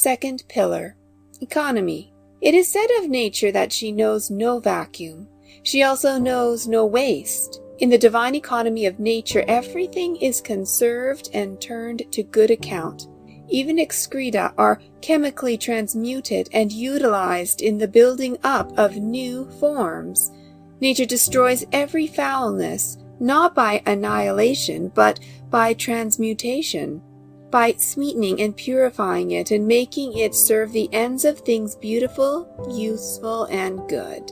Second pillar, economy. It is said of nature that she knows no vacuum. She also knows no waste. In the divine economy of nature, everything is conserved and turned to good account. Even excreta are chemically transmuted and utilized in the building up of new forms. Nature destroys every foulness, not by annihilation, but by transmutation, by sweetening and purifying it and making it serve the ends of things beautiful, useful, and good.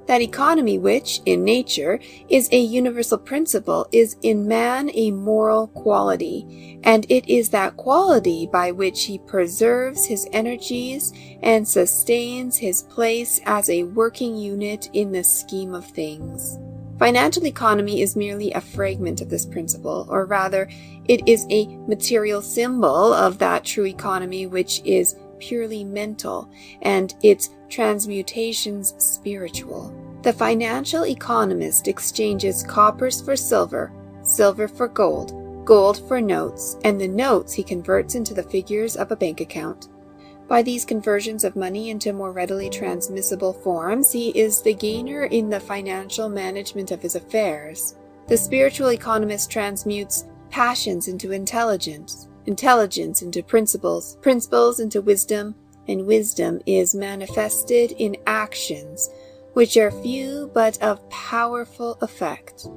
That economy which, in nature, is a universal principle, is in man a moral quality, and it is that quality by which he preserves his energies and sustains his place as a working unit in the scheme of things. Financial economy is merely a fragment of this principle, or rather, it is a material symbol of that true economy which is purely mental, and its transmutations spiritual. The financial economist exchanges coppers for silver, silver for gold, gold for notes, and the notes he converts into the figures of a bank account. By these conversions of money into more readily transmissible forms, he is the gainer in the financial management of his affairs. The spiritual economist transmutes passions into intelligence, intelligence into principles, principles into wisdom, and wisdom is manifested in actions, which are few but of powerful effect.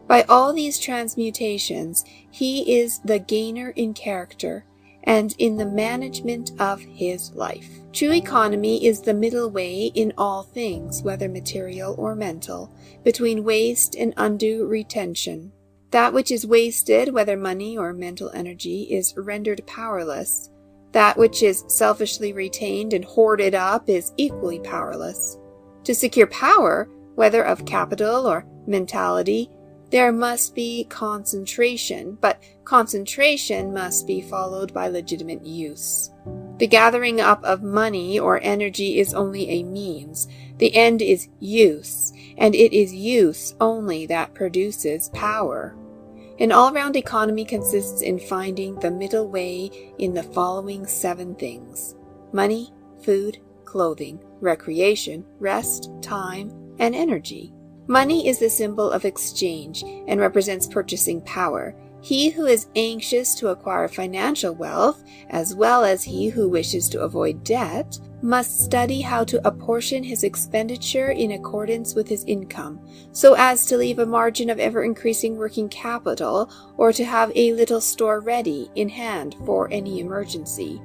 By all these transmutations, he is the gainer in character and in the management of his life. True economy is the middle way in all things, whether material or mental, between waste and undue retention. That which is wasted, whether money or mental energy, is rendered powerless. That which is selfishly retained and hoarded up is equally powerless. To secure power, whether of capital or mentality, there must be concentration, but concentration must be followed by legitimate use. The gathering up of money or energy is only a means. The end is use, and it is use only that produces power. An all-round economy consists in finding the middle way in the following 7 things: money, food, clothing, recreation, rest, time, and energy. Money is the symbol of exchange and represents purchasing power. He who is anxious to acquire financial wealth, as well as he who wishes to avoid debt, must study how to apportion his expenditure in accordance with his income, so as to leave a margin of ever-increasing working capital, or to have a little store ready in hand for any emergency.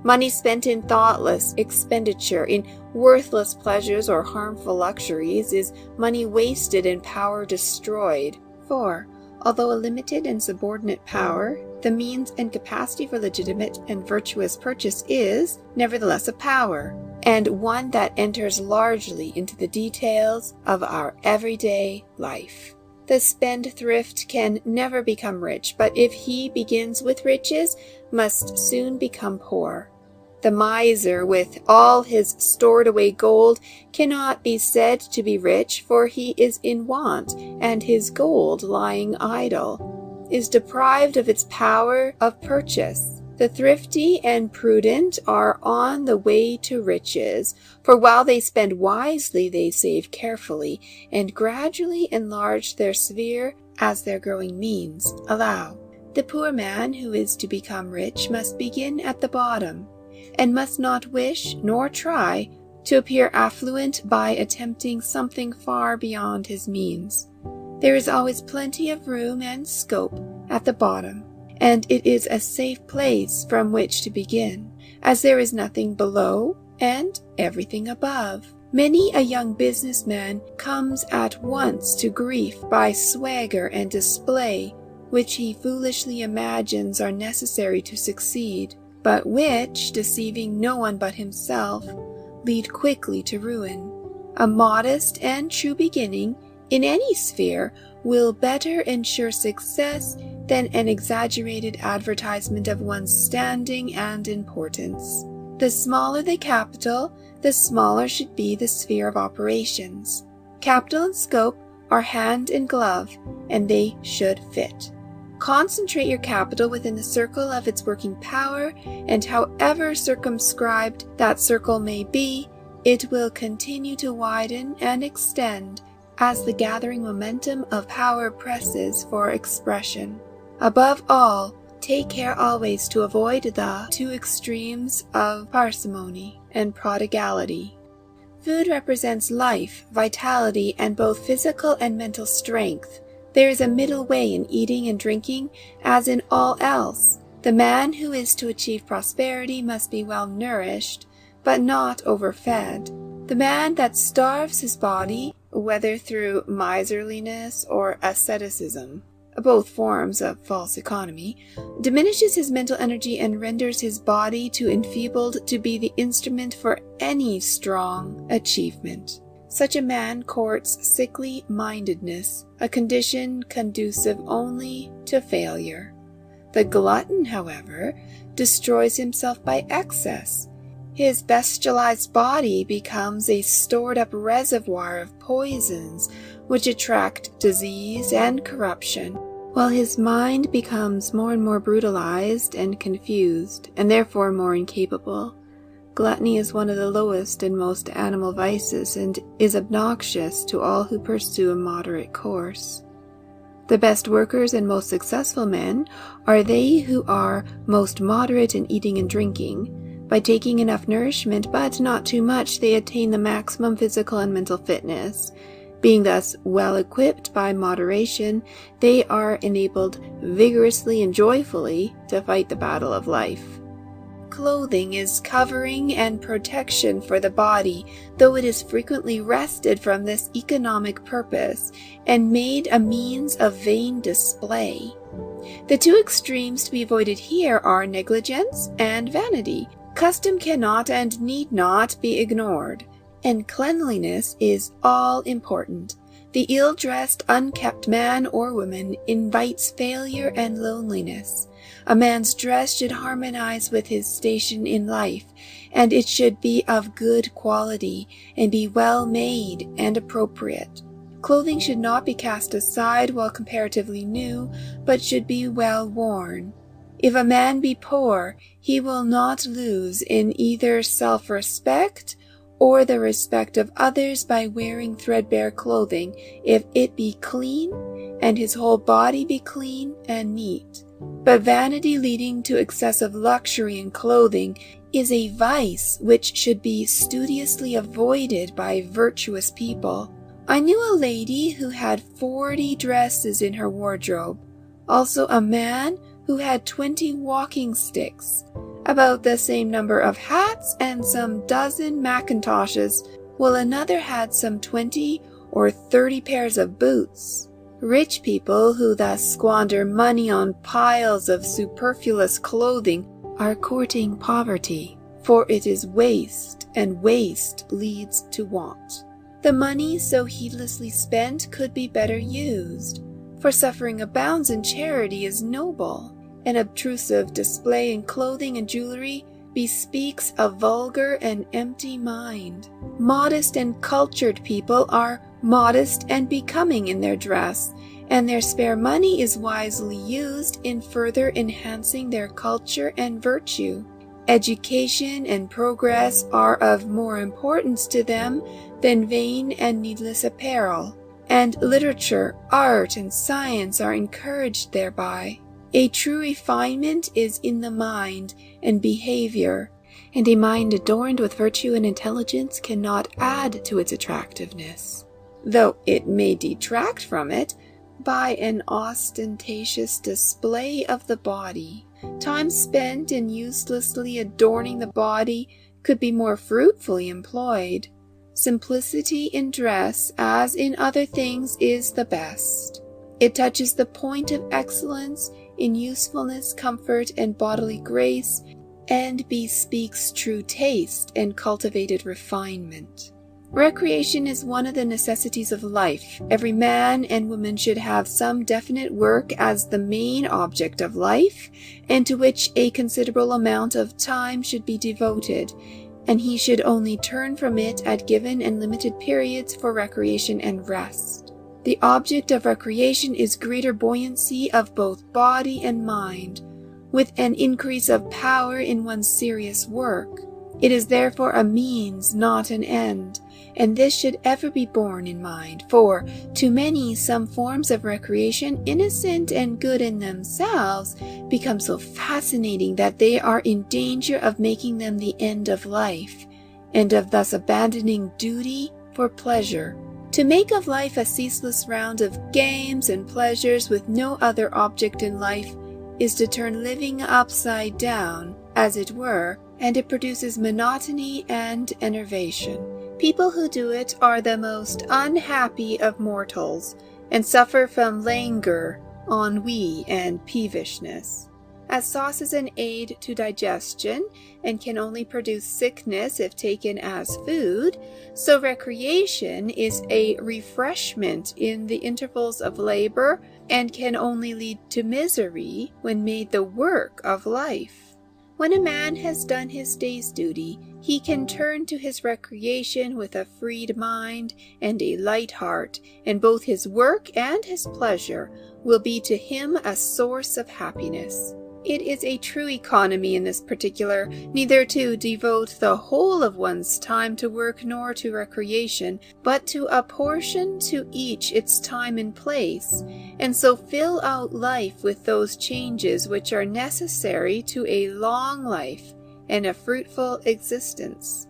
Money spent in thoughtless expenditure, in worthless pleasures or harmful luxuries, is money wasted and power destroyed. For, although a limited and subordinate power, the means and capacity for legitimate and virtuous purchase is, nevertheless, a power, and one that enters largely into the details of our everyday life. The spendthrift can never become rich, but if he begins with riches, must soon become poor. The miser, with all his stored-away gold, cannot be said to be rich, for he is in want, and his gold, lying idle, is deprived of its power of purchase. The thrifty and prudent are on the way to riches, for while they spend wisely, they save carefully, and gradually enlarge their sphere as their growing means allow. The poor man who is to become rich must begin at the bottom, and must not wish nor try to appear affluent by attempting something far beyond his means. There is always plenty of room and scope at the bottom, and it is a safe place from which to begin, as there is nothing below and everything above. Many a young businessman comes at once to grief by swagger and display, which he foolishly imagines are necessary to succeed, but which, deceiving no one but himself, lead quickly to ruin. A modest and true beginning in any sphere will better ensure success than an exaggerated advertisement of one's standing and importance. The smaller the capital, the smaller should be the sphere of operations. Capital and scope are hand and glove, and they should fit. Concentrate your capital within the circle of its working power, and however circumscribed that circle may be, it will continue to widen and extend as the gathering momentum of power presses for expression. Above all, take care always to avoid the two extremes of parsimony and prodigality. Food represents life, vitality, and both physical and mental strength. There is a middle way in eating and drinking, as in all else. The man who is to achieve prosperity must be well nourished, but not overfed. The man that starves his body, whether through miserliness or asceticism, both forms of false economy, diminishes his mental energy and renders his body too enfeebled to be the instrument for any strong achievement. Such a man courts sickly mindedness, a condition conducive only to failure. The glutton, however, destroys himself by excess. His bestialized body becomes a stored-up reservoir of poisons which attract disease and corruption, while his mind becomes more and more brutalized and confused, and therefore more incapable. Gluttony is one of the lowest and most animal vices, and is obnoxious to all who pursue a moderate course. The best workers and most successful men are they who are most moderate in eating and drinking. By taking enough nourishment, but not too much, they attain the maximum physical and mental fitness. Being thus well equipped by moderation, they are enabled vigorously and joyfully to fight the battle of life. Clothing is covering and protection for the body, though it is frequently wrested from this economic purpose and made a means of vain display. The two extremes to be avoided here are negligence and vanity. Custom cannot and need not be ignored, and cleanliness is all important. The ill-dressed, unkept man or woman invites failure and loneliness. A man's dress should harmonize with his station in life, and it should be of good quality and be well made and appropriate. Clothing should not be cast aside while comparatively new, but should be well worn. If a man be poor, he will not lose in either self-respect or the respect of others by wearing threadbare clothing, if it be clean and his whole body be clean and neat. But vanity leading to excessive luxury in clothing is a vice which should be studiously avoided by virtuous people. I knew a lady who had 40 dresses in her wardrobe, also a man who had 20 walking sticks, about the same number of hats and some dozen mackintoshes, while another had some 20 or 30 pairs of boots. Rich people who thus squander money on piles of superfluous clothing are courting poverty, for it is waste, and waste leads to want. The money so heedlessly spent could be better used, for suffering abounds and charity is noble. An obtrusive display in clothing and jewelry bespeaks a vulgar and empty mind. Modest and cultured people are modest and becoming in their dress, and their spare money is wisely used in further enhancing their culture and virtue. Education and progress are of more importance to them than vain and needless apparel, and literature, art, and science are encouraged thereby. A true refinement is in the mind and behavior, and a mind adorned with virtue and intelligence cannot add to its attractiveness, though it may detract from it by an ostentatious display of the body. Time spent in uselessly adorning the body could be more fruitfully employed. Simplicity in dress, as in other things, is the best. It touches the point of excellence in usefulness, comfort, and bodily grace, and bespeaks true taste and cultivated refinement. Recreation is one of the necessities of life. Every man and woman should have some definite work as the main object of life, and to which a considerable amount of time should be devoted, and he should only turn from it at given and limited periods for recreation and rest. The object of recreation is greater buoyancy of both body and mind, with an increase of power in one's serious work. It is therefore a means, not an end, and this should ever be borne in mind, for to many some forms of recreation, innocent and good in themselves, become so fascinating that they are in danger of making them the end of life, and of thus abandoning duty for pleasure. To make of life a ceaseless round of games and pleasures with no other object in life is to turn living upside down, as it were, and it produces monotony and enervation. People who do it are the most unhappy of mortals, and suffer from languor, ennui, and peevishness. As sauce is an aid to digestion, and can only produce sickness if taken as food, so recreation is a refreshment in the intervals of labor, and can only lead to misery when made the work of life. When a man has done his day's duty, he can turn to his recreation with a freed mind and a light heart, and both his work and his pleasure will be to him a source of happiness. It is a true economy in this particular, neither to devote the whole of one's time to work nor to recreation, but to apportion to each its time and place, and so fill out life with those changes which are necessary to a long life and a fruitful existence.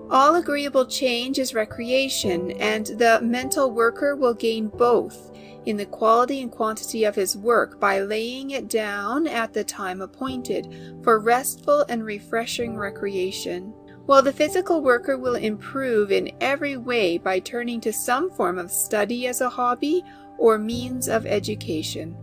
All agreeable change is recreation, and the mental worker will gain both in the quality and quantity of his work by laying it down at the time appointed for restful and refreshing recreation, while the physical worker will improve in every way by turning to some form of study as a hobby or means of education.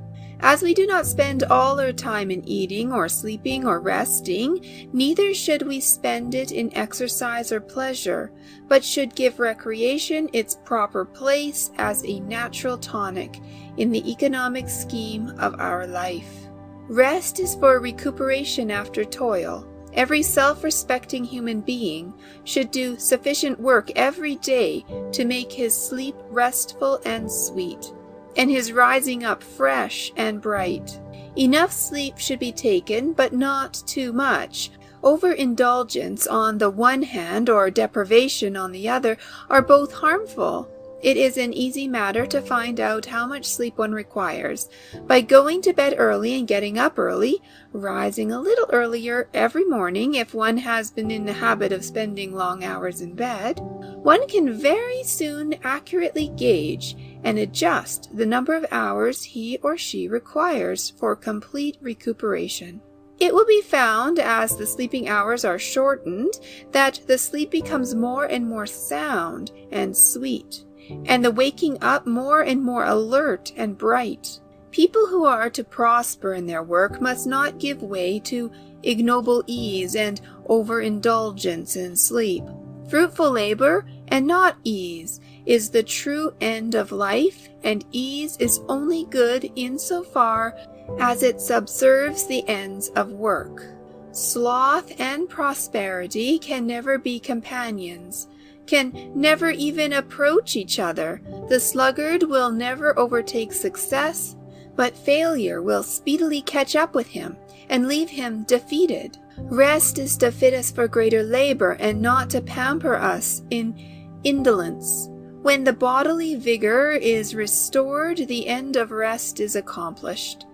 As we do not spend all our time in eating or sleeping or resting, neither should we spend it in exercise or pleasure, but should give recreation its proper place as a natural tonic in the economic scheme of our life. Rest is for recuperation after toil. Every self-respecting human being should do sufficient work every day to make his sleep restful and sweet, and his rising up fresh and bright. Enough sleep should be taken, but not too much. Overindulgence on the one hand or deprivation on the other are both harmful. It is an easy matter to find out how much sleep one requires by going to bed early and getting up early, rising a little earlier every morning if one has been in the habit of spending long hours in bed. One can very soon accurately gauge and adjust the number of hours he or she requires for complete recuperation. It will be found, as the sleeping hours are shortened, that the sleep becomes more and more sound and sweet, and the waking up more and more alert and bright. People who are to prosper in their work must not give way to ignoble ease and overindulgence in sleep. Fruitful labor, and not ease, is the true end of life, and ease is only good insofar as it subserves the ends of work. Sloth and prosperity can never be companions, can never even approach each other. The sluggard will never overtake success, but failure will speedily catch up with him and leave him defeated. Rest is to fit us for greater labor, and not to pamper us in indolence. When the bodily vigor is restored, the end of rest is accomplished.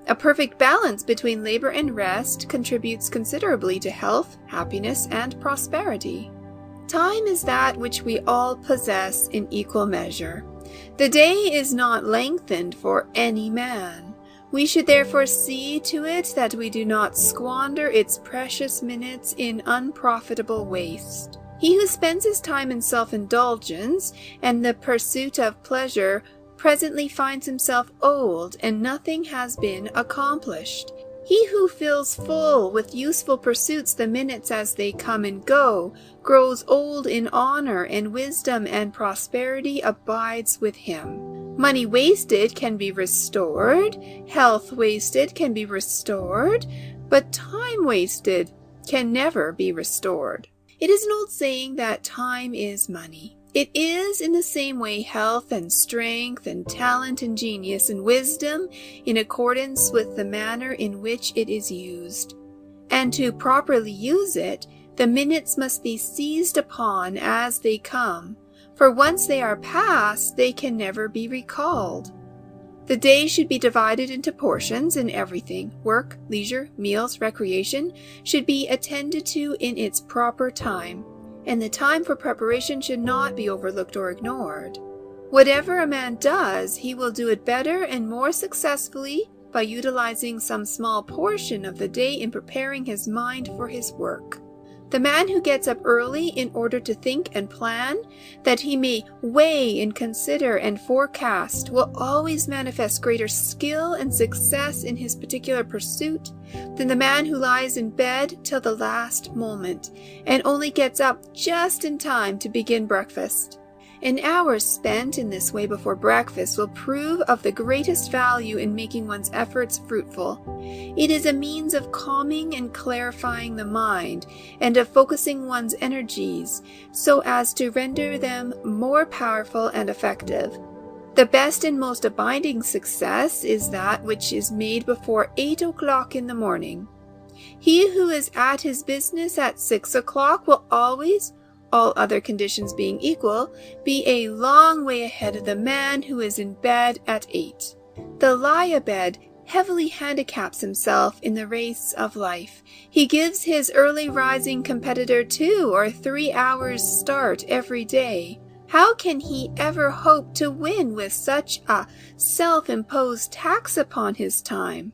A perfect balance between labor and rest contributes considerably to health, happiness, and prosperity. Time is that which we all possess in equal measure. The day is not lengthened for any man. We should therefore see to it that we do not squander its precious minutes in unprofitable waste. He who spends his time in self-indulgence and the pursuit of pleasure presently finds himself old, and nothing has been accomplished. He who fills full with useful pursuits the minutes as they come and go, grows old in honor, and wisdom and prosperity abides with him. Money wasted can be restored, health wasted can be restored, but time wasted can never be restored. It is an old saying that time is money. It is in the same way health and strength and talent and genius and wisdom in accordance with the manner in which it is used. And to properly use it, the minutes must be seized upon as they come, for once they are past, they can never be recalled. The day should be divided into portions, and everything, work, leisure, meals, recreation, should be attended to in its proper time, and the time for preparation should not be overlooked or ignored. Whatever a man does, he will do it better and more successfully by utilizing some small portion of the day in preparing his mind for his work. The man who gets up early in order to think and plan, that he may weigh and consider and forecast, will always manifest greater skill and success in his particular pursuit than the man who lies in bed till the last moment and only gets up just in time to begin breakfast. An hour spent in this way before breakfast will prove of the greatest value in making one's efforts fruitful. It is a means of calming and clarifying the mind, and of focusing one's energies so as to render them more powerful and effective. The best and most abiding success is that which is made before 8 o'clock in the morning. He who is at his business at 6 o'clock will always, all other conditions being equal, be a long way ahead of the man who is in bed at 8. The lie-abed heavily handicaps himself in the race of life. He gives his early rising competitor 2 or 3 hours start every day. How can he ever hope to win with such a self-imposed tax upon his time?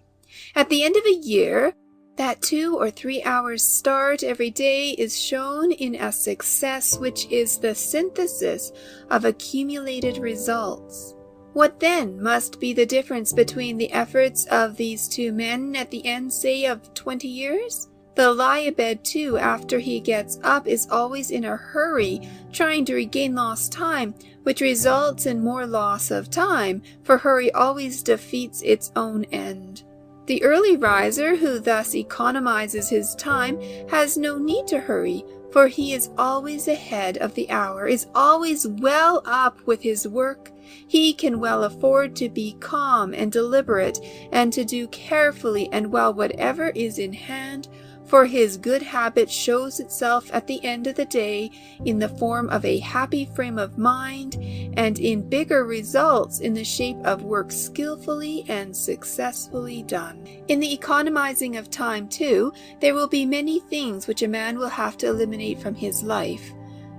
At the end of a year, that 2 or 3 hours start every day is shown in a success which is the synthesis of accumulated results. What then must be the difference between the efforts of these two men at the end, say, of 20 years? The lie-abed, too, after he gets up, is always in a hurry, trying to regain lost time, which results in more loss of time, for hurry always defeats its own end. The early riser, who thus economizes his time, has no need to hurry, for he is always ahead of the hour, is always well up with his work. He can well afford to be calm and deliberate, and to do carefully and well whatever is in hand, for his good habit shows itself at the end of the day in the form of a happy frame of mind, and in bigger results in the shape of work skillfully and successfully done. In the economizing of time, too, there will be many things which a man will have to eliminate from his life.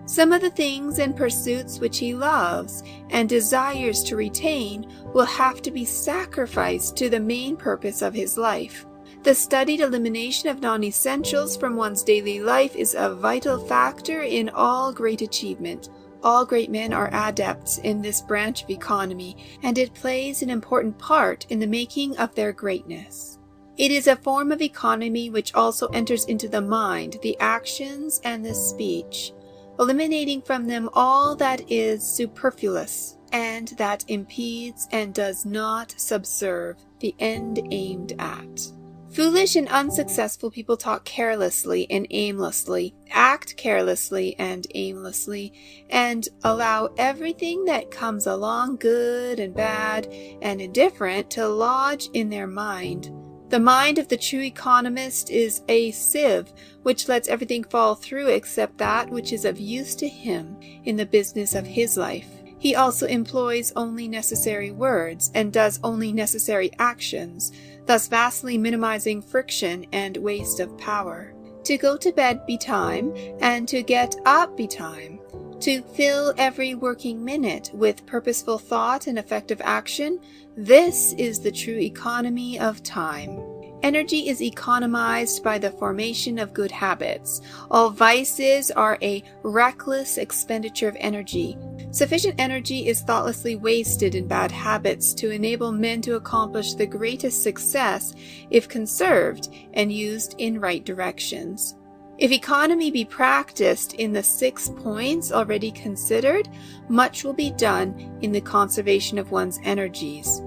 Some of the things and pursuits which he loves and desires to retain will have to be sacrificed to the main purpose of his life. The studied elimination of non-essentials from one's daily life is a vital factor in all great achievement. All great men are adepts in this branch of economy, and it plays an important part in the making of their greatness. It is a form of economy which also enters into the mind, the actions, and the speech, eliminating from them all that is superfluous, and that impedes and does not subserve the end aimed at. Foolish and unsuccessful people talk carelessly and aimlessly, act carelessly and aimlessly, and allow everything that comes along, good and bad and indifferent, to lodge in their mind. The mind of the true economist is a sieve which lets everything fall through except that which is of use to him in the business of his life. He also employs only necessary words and does only necessary actions, thus vastly minimizing friction and waste of power. To go to bed betime, and to get up betime. To fill every working minute with purposeful thought and effective action, this is the true economy of time. Energy is economized by the formation of good habits. All vices are a reckless expenditure of energy. Sufficient energy is thoughtlessly wasted in bad habits to enable men to accomplish the greatest success if conserved and used in right directions. If economy be practiced in the 6 points already considered, much will be done in the conservation of one's energies.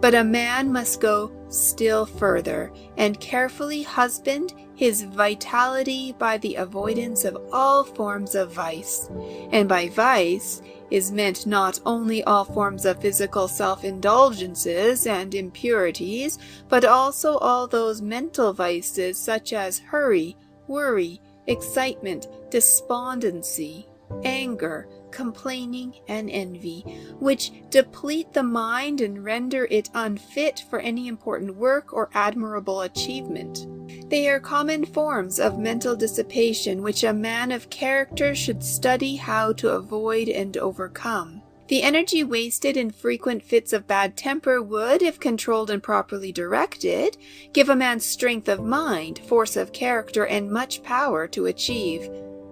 But a man must go still further, and carefully husband his vitality by the avoidance of all forms of vice. And by vice is meant not only all forms of physical self-indulgences and impurities, but also all those mental vices such as hurry, worry, excitement, despondency, anger, complaining, and envy, which deplete the mind and render it unfit for any important work or admirable achievement. They are common forms of mental dissipation which a man of character should study how to avoid and overcome. The energy wasted in frequent fits of bad temper would, if controlled and properly directed, give a man strength of mind, force of character, and much power to achieve.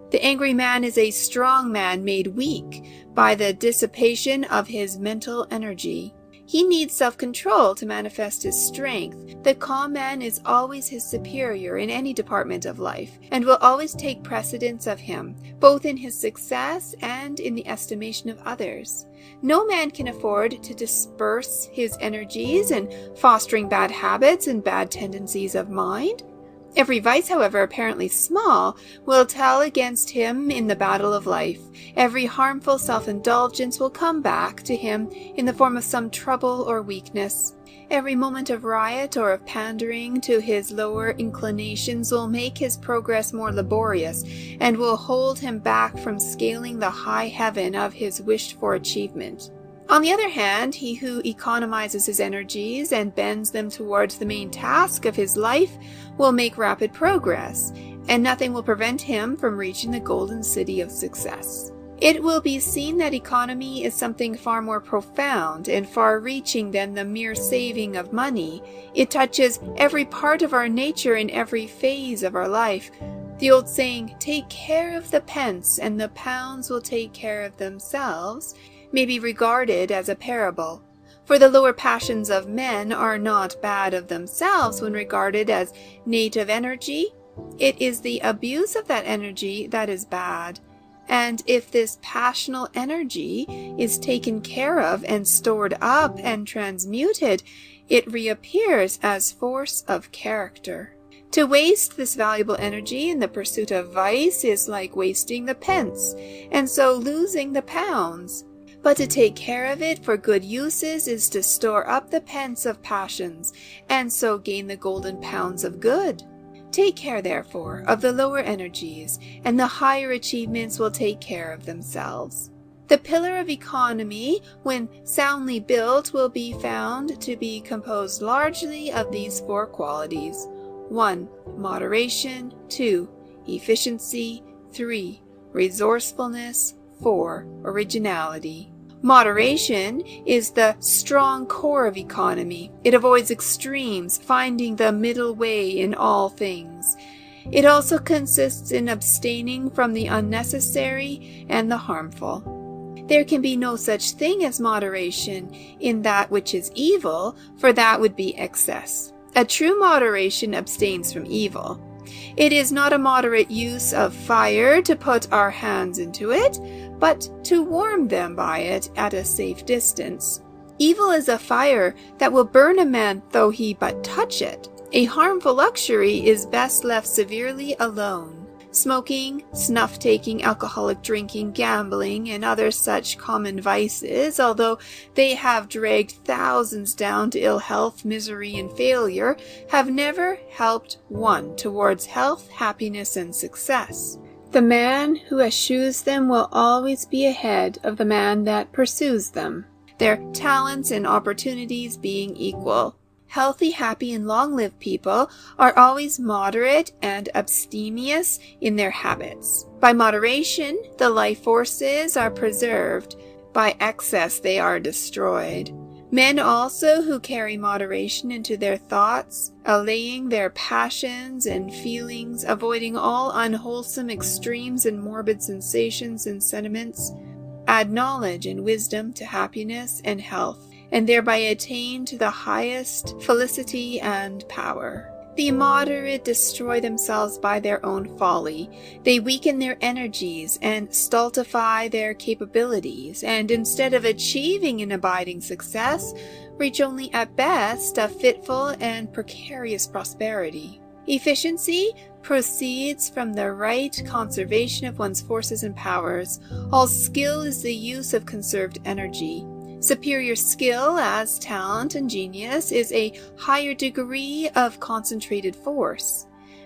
The angry man is a strong man made weak by the dissipation of his mental energy. He needs self-control to manifest his strength. The calm man is always his superior in any department of life, and will always take precedence of him, both in his success and in the estimation of others. No man can afford to disperse his energies in fostering bad habits and bad tendencies of mind. Every vice, however apparently small, will tell against him in the battle of life. Every harmful self-indulgence will come back to him in the form of some trouble or weakness. Every moment of riot or of pandering to his lower inclinations will make his progress more laborious, and will hold him back from scaling the high heaven of his wished-for achievement. On the other hand, he who economizes his energies and bends them towards the main task of his life will make rapid progress, and nothing will prevent him from reaching the golden city of success. It will be seen that economy is something far more profound and far-reaching than the mere saving of money. It touches every part of our nature in every phase of our life. The old saying, "Take care of the pence, and the pounds will take care of themselves," may be regarded as a parable. For the lower passions of men are not bad of themselves when regarded as native energy. It is the abuse of that energy that is bad. And if this passional energy is taken care of and stored up and transmuted, it reappears as force of character. To waste this valuable energy in the pursuit of vice is like wasting the pence, and so losing the pounds. But to take care of it for good uses is to store up the pence of passions, and so gain the golden pounds of good. Take care, therefore, of the lower energies, and the higher achievements will take care of themselves. The pillar of economy, when soundly built, will be found to be composed largely of these four qualities. 1. Moderation. 2. Efficiency. 3. Resourcefulness. 4. Originality. Moderation is the strong core of economy. It avoids extremes, finding the middle way in all things. It also consists in abstaining from the unnecessary and the harmful. There can be no such thing as moderation in that which is evil, for that would be excess. A true moderation abstains from evil. It is not a moderate use of fire to put our hands into it, but to warm them by it at a safe distance. Evil is a fire that will burn a man though he but touch it. A harmful luxury is best left severely alone. Smoking, snuff-taking, alcoholic drinking, gambling, and other such common vices, although they have dragged thousands down to ill health, misery, and failure, have never helped one towards health, happiness, and success. The man who eschews them will always be ahead of the man that pursues them, their talents and opportunities being equal. Healthy, happy, and long-lived people are always moderate and abstemious in their habits. By moderation, the life forces are preserved. By excess, they are destroyed. Men also who carry moderation into their thoughts, allaying their passions and feelings, avoiding all unwholesome extremes and morbid sensations and sentiments, add knowledge and wisdom to happiness and health, and thereby attain to the highest felicity and power. The immoderate destroy themselves by their own folly. They weaken their energies and stultify their capabilities, and instead of achieving an abiding success, reach only at best a fitful and precarious prosperity. Efficiency proceeds from the right conservation of one's forces and powers. All skill is the use of conserved energy. Superior skill, as talent and genius, is a higher degree of concentrated force.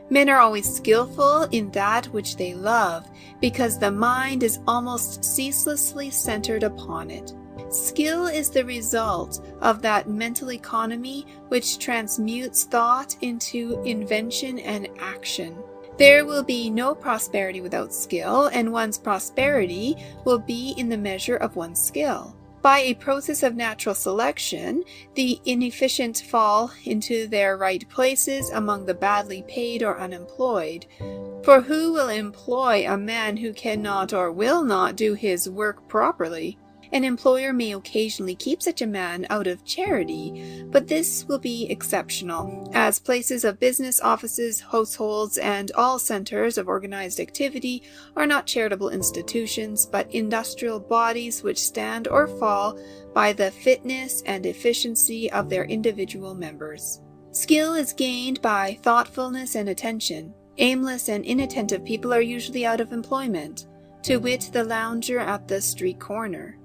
Men are always skillful in that which they love, because the mind is almost ceaselessly centered upon it. Skill is the result of that mental economy which transmutes thought into invention and action. There will be no prosperity without skill, and one's prosperity will be in the measure of one's skill. By a process of natural selection, the inefficient fall into their right places among the badly paid or unemployed. For who will employ a man who cannot or will not do his work properly? An employer may occasionally keep such a man out of charity, but this will be exceptional, as places of business, offices, households, and all centers of organized activity are not charitable institutions, but industrial bodies which stand or fall by the fitness and efficiency of their individual members. Skill is gained by thoughtfulness and attention. Aimless and inattentive people are usually out of employment, to wit, the lounger at the street corner.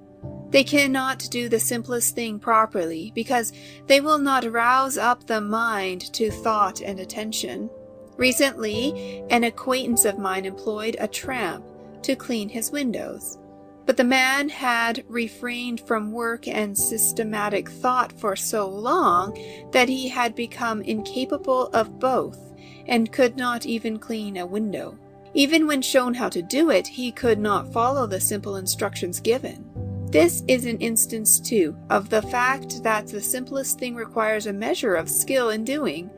They cannot do the simplest thing properly because they will not rouse up the mind to thought and attention. Recently, an acquaintance of mine employed a tramp to clean his windows, but the man had refrained from work and systematic thought for so long that he had become incapable of both and could not even clean a window. Even when shown how to do it, he could not follow the simple instructions given. This is an instance, too, of the fact that the simplest thing requires a measure of skill in doing.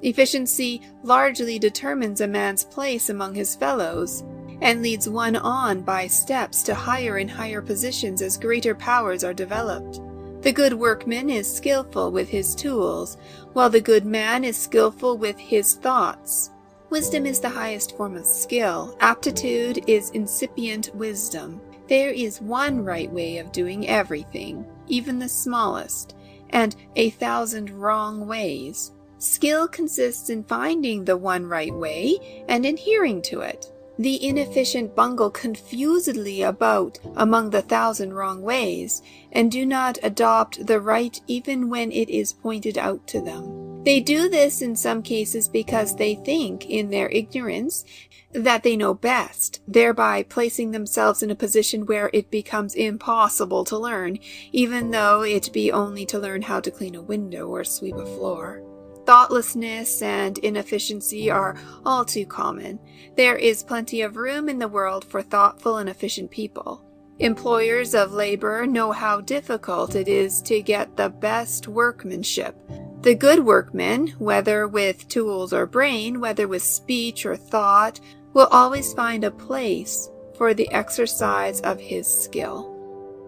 Efficiency largely determines a man's place among his fellows, and leads one on by steps to higher and higher positions as greater powers are developed. The good workman is skillful with his tools, while the good man is skillful with his thoughts. Wisdom is the highest form of skill. Aptitude is incipient wisdom. There is one right way of doing everything, even the smallest, and 1,000 wrong ways. Skill consists in finding the one right way and adhering to it. The inefficient bungle confusedly about among the 1,000 wrong ways, and do not adopt the right even when it is pointed out to them. They do this in some cases because they think, in their ignorance, that they know best, thereby placing themselves in a position where it becomes impossible to learn, even though it be only to learn how to clean a window or sweep a floor. Thoughtlessness and inefficiency are all too common. There is plenty of room in the world for thoughtful and efficient people. Employers of labor know how difficult it is to get the best workmanship. The good workman, whether with tools or brain, whether with speech or thought, will always find a place for the exercise of his skill.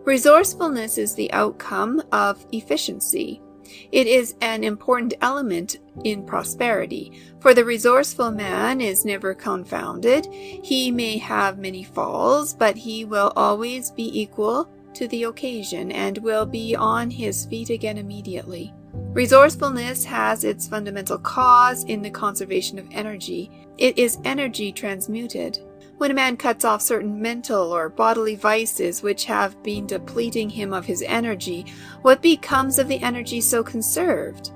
Resourcefulness is the outcome of efficiency. It is an important element in prosperity, for the resourceful man is never confounded. He may have many falls, but he will always be equal to the occasion and will be on his feet again immediately. Resourcefulness has its fundamental cause in the conservation of energy. It is energy transmuted. When a man cuts off certain mental or bodily vices which have been depleting him of his energy, what becomes of the energy so conserved?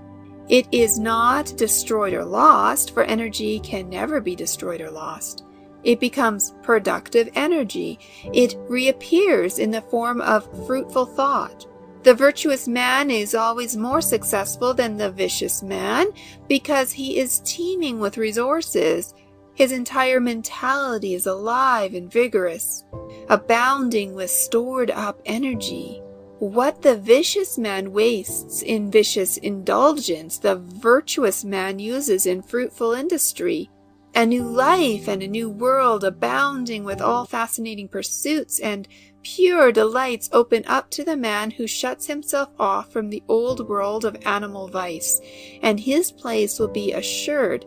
It is not destroyed or lost, for energy can never be destroyed or lost. It becomes productive energy. It reappears in the form of fruitful thought. The virtuous man is always more successful than the vicious man because he is teeming with resources. His entire mentality is alive and vigorous, abounding with stored up energy. What the vicious man wastes in vicious indulgence, the virtuous man uses in fruitful industry. A new life and a new world abounding with all fascinating pursuits and pure delights open up to the man who shuts himself off from the old world of animal vice, and his place will be assured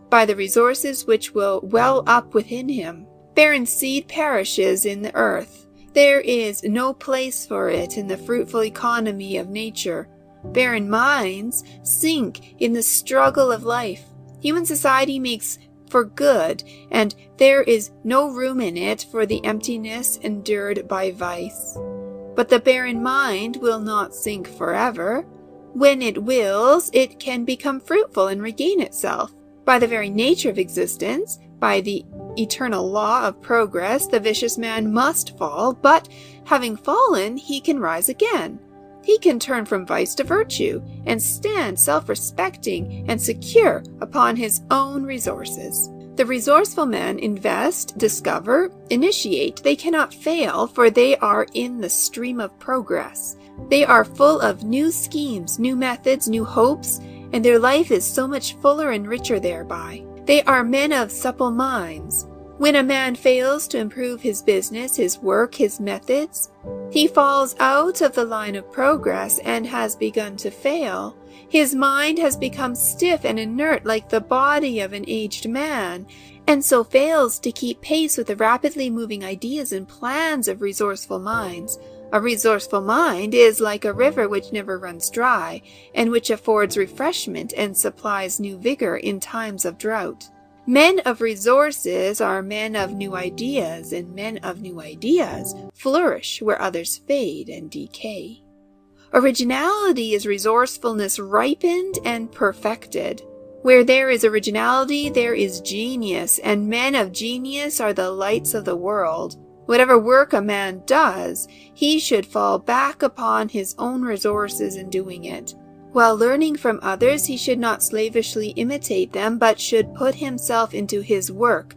by the resources which will well up within him. Barren seed perishes in the earth. There is no place for it in the fruitful economy of nature. Barren minds sink in the struggle of life. Human society makes for good, and there is no room in it for the emptiness endured by vice. But the barren mind will not sink forever. When it wills, it can become fruitful and regain itself. By the very nature of existence, by the eternal law of progress, the vicious man must fall, but having fallen, he can rise again. He can turn from vice to virtue and stand self-respecting and secure upon his own resources. The resourceful men invest, discover, initiate. They cannot fail, for they are in the stream of progress. They are full of new schemes, new methods, new hopes, and their life is so much fuller and richer thereby. They are men of supple minds. When a man fails to improve his business, his work, his methods, he falls out of the line of progress and has begun to fail. His mind has become stiff and inert like the body of an aged man, and so fails to keep pace with the rapidly moving ideas and plans of resourceful minds. A resourceful mind is like a river which never runs dry, and which affords refreshment and supplies new vigor in times of drought. Men of resources are men of new ideas, and men of new ideas flourish where others fade and decay. Originality is resourcefulness ripened and perfected. Where there is originality, there is genius, and men of genius are the lights of the world. Whatever work a man does, he should fall back upon his own resources in doing it. While learning from others, he should not slavishly imitate them, but should put himself into his work,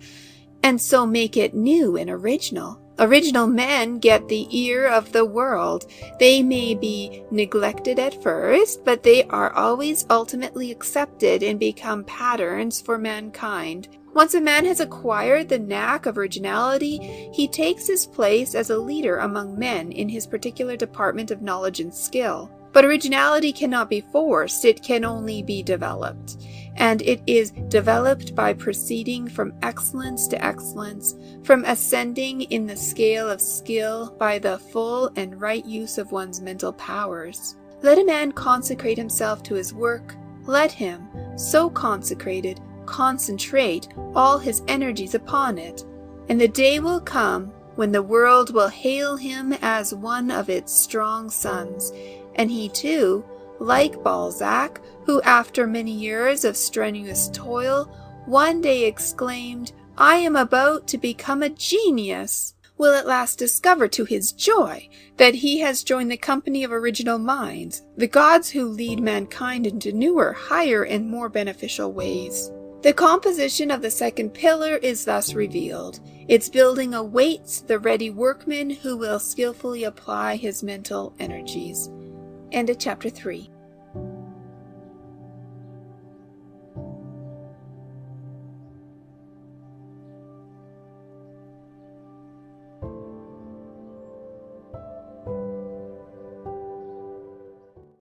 and so make it new and original. Original men get the ear of the world. They may be neglected at first, but they are always ultimately accepted and become patterns for mankind. Once a man has acquired the knack of originality, he takes his place as a leader among men in his particular department of knowledge and skill. But originality cannot be forced, it can only be developed. And it is developed by proceeding from excellence to excellence, from ascending in the scale of skill by the full and right use of one's mental powers. Let a man consecrate himself to his work. Let him, so consecrated, concentrate all his energies upon it. And the day will come when the world will hail him as one of its strong sons, and he too, like Balzac, who after many years of strenuous toil, one day exclaimed, "I am about to become a genius," will at last discover to his joy that he has joined the company of original minds, the gods who lead mankind into newer, higher, and more beneficial ways. The composition of the second pillar is thus revealed. Its building awaits the ready workman who will skillfully apply his mental energies. End of chapter 3.